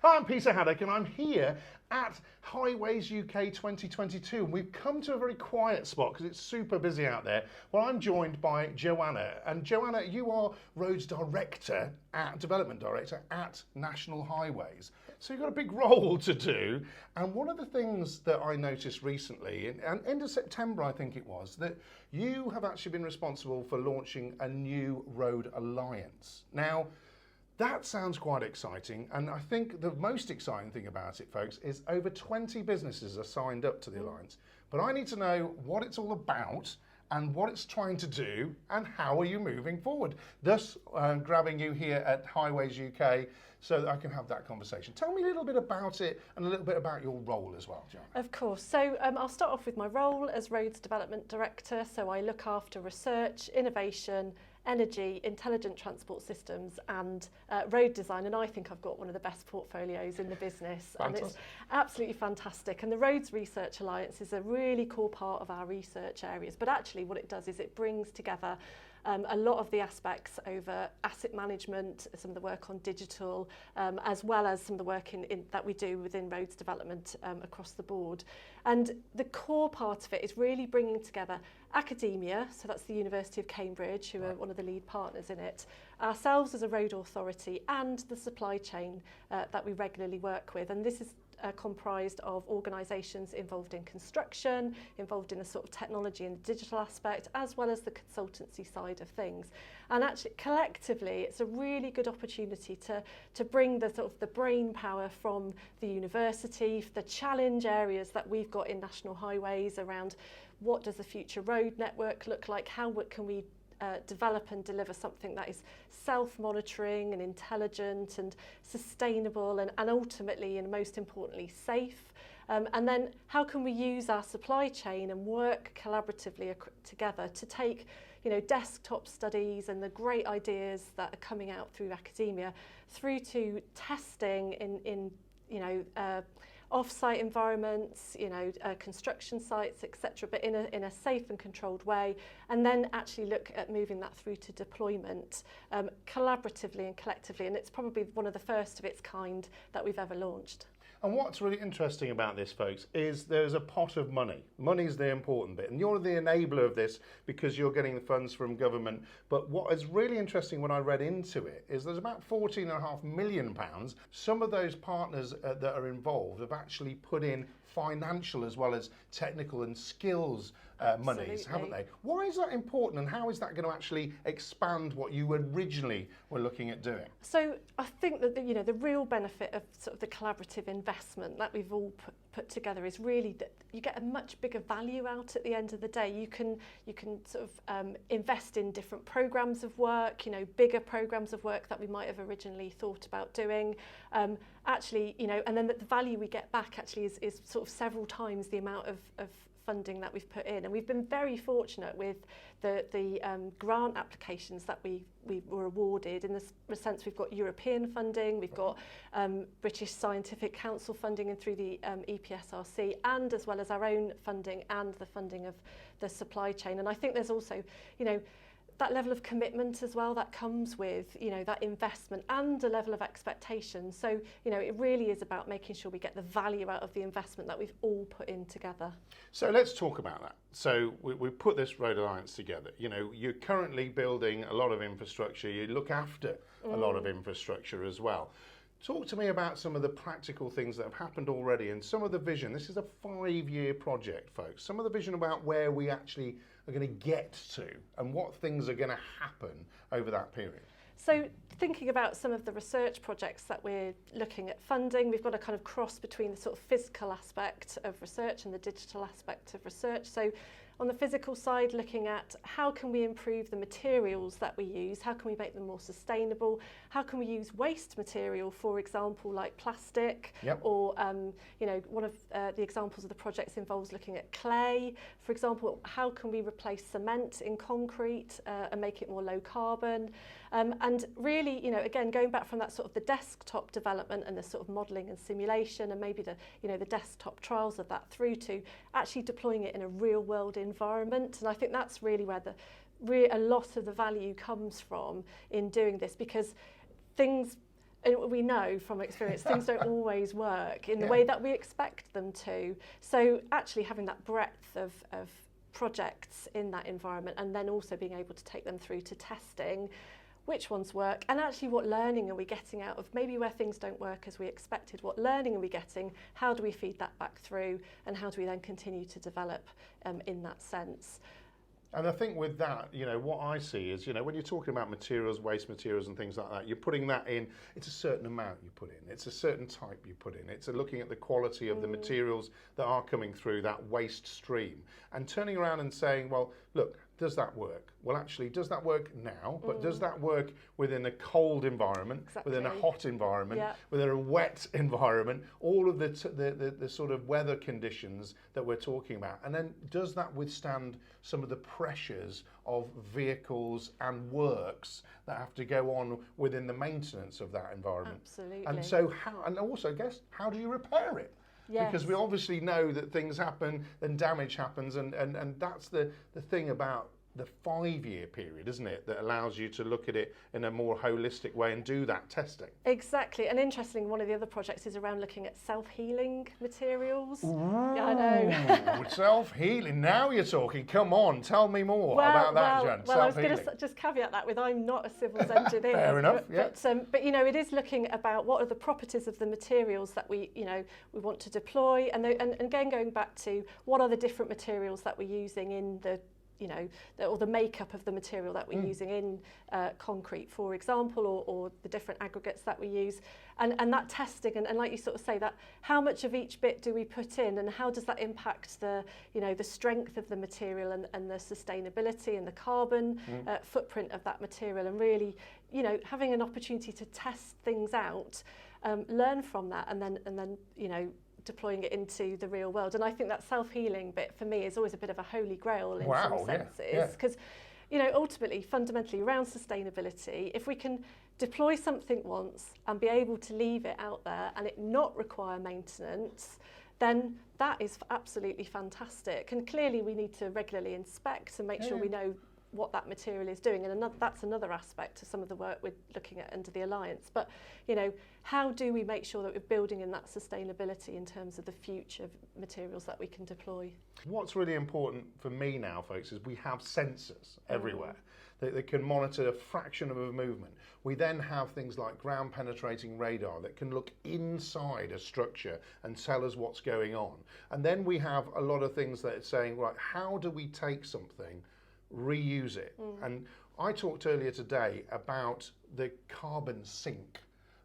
Hi, I'm Peter Haddock and I'm here at Highways UK 2022. And we've come to a very quiet spot because it's super busy out there. Well, I'm joined by Joanna. And Joanna, you are Roads Director Development Director at National Highways. So you've got a big role to do. And one of the things that I noticed recently, and end of September I think it was, that you have actually been responsible for launching a new road alliance. Now, that sounds quite exciting, and I think the most exciting thing about it, folks, is over 20 businesses are signed up to the Alliance. But I need to know what it's all about and what it's trying to do and how are you moving forward. Thus, grabbing you here at Highways UK so that I can have that conversation. Tell me a little bit about it and a little bit about your role as well, Joanna. Of course. So I'll start off with my role as Roads Development Director. So I look after research, innovation, energy, intelligent transport systems and road design, and I think I've got one of the best portfolios in the business. Fantastic. And it's absolutely fantastic. And the Roads Research Alliance is a really core part of our research areas, but actually what it does is it brings together a lot of the aspects over asset management, some of the work on digital, as well as some of the work that we do within roads development across the board. And the core part of it is really bringing together academia, so that's the University of Cambridge, who are one of the lead partners in it, ourselves as a road authority, and the supply chain that we regularly work with. And this is comprised of organisations involved in construction, involved in the sort of technology and digital aspect, as well as the consultancy side of things. And actually, collectively, it's a really good opportunity to bring the sort of the brain power from the university, the challenge areas that we've got in National Highways around what does the future road network look like, how can we develop and deliver something that is self-monitoring and intelligent and sustainable and ultimately and most importantly safe, and then how can we use our supply chain and work collaboratively together to take desktop studies and the great ideas that are coming out through academia through to testing in off-site environments, construction sites, etc., but in a safe and controlled way, and then actually look at moving that through to deployment collaboratively and collectively. And it's probably one of the first of its kind that we've ever launched. And what's really interesting about this, folks, is there's a pot of money. Money's the important bit, and you're the enabler of this because you're getting the funds from government. But what is really interesting when I read into it is there's about £14.5 million. Some of those partners that are involved have actually put in financial as well as technical and skills monies, haven't they? Why is that important, and how is that going to actually expand what you originally were looking at doing? So I think that the real benefit of sort of the collaborative investment that we've all put together is really that you get a much bigger value out at the end of the day. You can sort of invest in different programs of work, bigger programs of work that we might have originally thought about doing. Actually, and then the value we get back actually is sort of several times the amount of funding that we've put in. And we've been very fortunate with the grant applications that we were awarded. In the sense, we've got European funding, we've got British Scientific Council funding and through the EPSRC, and as well as our own funding and the funding of the supply chain. And I think there's also, that level of commitment as well that comes with, that investment and a level of expectation. So, it really is about making sure we get the value out of the investment that we've all put in together. So let's talk about that. So we put this Road Alliance together. You're currently building a lot of infrastructure. You look after a lot of infrastructure as well. Talk to me about some of the practical things that have happened already and some of the vision. This is a 5-year project, folks. Some of the vision about where we actually are going to get to and what things are going to happen over that period. So thinking about some of the research projects that we're looking at funding, we've got a kind of cross between the sort of physical aspect of research and the digital aspect of research. So on the physical side, looking at how can we improve the materials that we use, how can we make them more sustainable, how can we use waste material, for example, like plastic, or one of the examples of the projects involves looking at clay, for example, how can we replace cement in concrete and make it more low carbon, and really, again, going back from that sort of the desktop development and the sort of modelling and simulation and maybe the desktop trials of that through to actually deploying it in a real world environment. And I think that's really where a lot of the value comes from in doing this, because things and we know from experience things don't always work in the way that we expect them to. So actually having that breadth of projects in that environment, and then also being able to take them through to testing which ones work, and actually what learning are we getting out of maybe where things don't work as we expected, what learning are we getting, how do we feed that back through, and how do we then continue to develop in that sense. And I think with that, you know, what I see is, you know, when you're talking about materials, waste materials and things like that, you're putting that in, it's a certain amount you put in, it's a certain type you put in, it's looking at the quality of the materials that are coming through that waste stream, and turning around and saying, well, look, does that work? Well, actually, does that work now? But does that work within a cold environment, within a hot environment, within a wet environment, all of the sort of weather conditions that we're talking about? And then does that withstand some of the pressures of vehicles and works that have to go on within the maintenance of that environment? Absolutely. And so how, and also, I guess, how do you repair it? Yes. Because we obviously know that things happen and damage happens, and that's the thing about the 5-year period, isn't it, that allows you to look at it in a more holistic way and do that testing. Exactly, and interestingly, one of the other projects is around looking at self-healing materials. Ooh, yeah, I know. Self-healing, now you're talking. Come on, tell me more about that, Jan. Well, I was going to just caveat that with I'm not a civils engineer. Fair enough, but you know, it is looking about what are the properties of the materials that we want to deploy, and again going back to what are the different materials that we're using in the or the makeup of the material that we're using in concrete, for example, or the different aggregates that we use, and that testing, and like you sort of say, that how much of each bit do we put in, and how does that impact the strength of the material and the sustainability and the carbon footprint of that material, and really having an opportunity to test things out, learn from that, and then deploying it into the real world. And I think that self-healing bit for me is always a bit of a holy grail in some senses, because ultimately, fundamentally around sustainability, if we can deploy something once and be able to leave it out there and it not require maintenance, then that is absolutely fantastic. And clearly we need to regularly inspect and make sure we know what that material is doing, and that's another aspect to some of the work we're looking at under the Alliance. But how do we make sure that we're building in that sustainability in terms of the future of materials that we can deploy? What's really important for me now, folks, is we have sensors everywhere that can monitor a fraction of a movement. We then have things like ground penetrating radar that can look inside a structure and tell us what's going on. And then we have a lot of things that are saying, right, how do we take something, reuse it? And I talked earlier today about the carbon sink,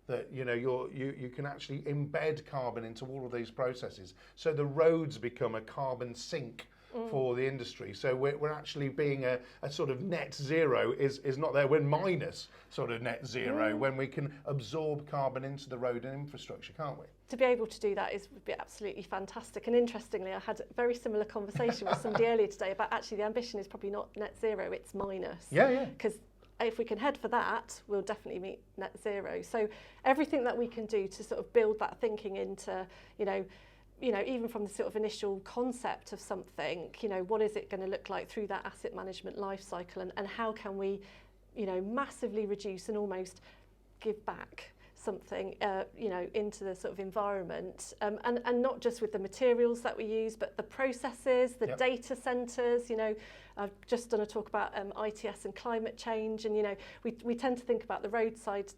that you can actually embed carbon into all of these processes, so the roads become a carbon sink for the industry. So we're actually being a sort of net zero is not there. We're minus sort of net zero when we can absorb carbon into the road and infrastructure, can't we? To be able to do that would be absolutely fantastic. And interestingly, I had a very similar conversation with somebody earlier today about actually the ambition is probably not net zero, it's minus. Yeah. Because if we can head for that, we'll definitely meet net zero. So everything that we can do to sort of build that thinking into, even from the sort of initial concept of something, what is it going to look like through that asset management life cycle, and how can we, massively reduce and almost give back something, into the sort of environment, and not just with the materials that we use, but the processes, the data centres. I've just done a talk about ITS and climate change, and we tend to think about the roadside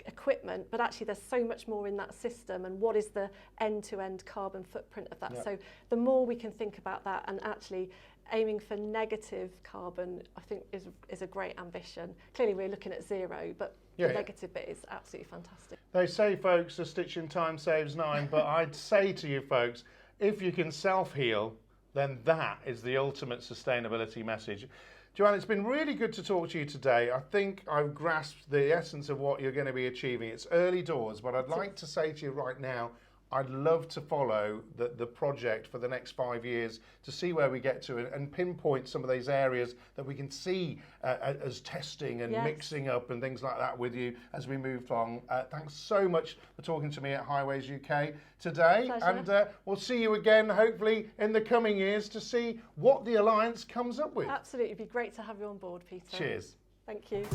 equipment, but actually there's so much more in that system, and what is the end-to-end carbon footprint of that. So the more we can think about that, and actually aiming for negative carbon, I think is a great ambition. Clearly we're looking at zero, but the negative bit is absolutely fantastic. They say, folks, a stitch in time saves 9, but I'd say to you folks, if you can self-heal, then that is the ultimate sustainability message. Joanna, it's been really good to talk to you today. I think I've grasped the essence of what you're going to be achieving. It's early doors, but I'd like to say to you right now, I'd love to follow the project for the next 5 years to see where we get to, and pinpoint some of these areas that we can see as testing and mixing up and things like that with you as we move along. Thanks so much for talking to me at Highways UK today. Pleasure. And we'll see you again, hopefully, in the coming years to see what the Alliance comes up with. Absolutely, it'd be great to have you on board, Peter. Cheers. Thank you.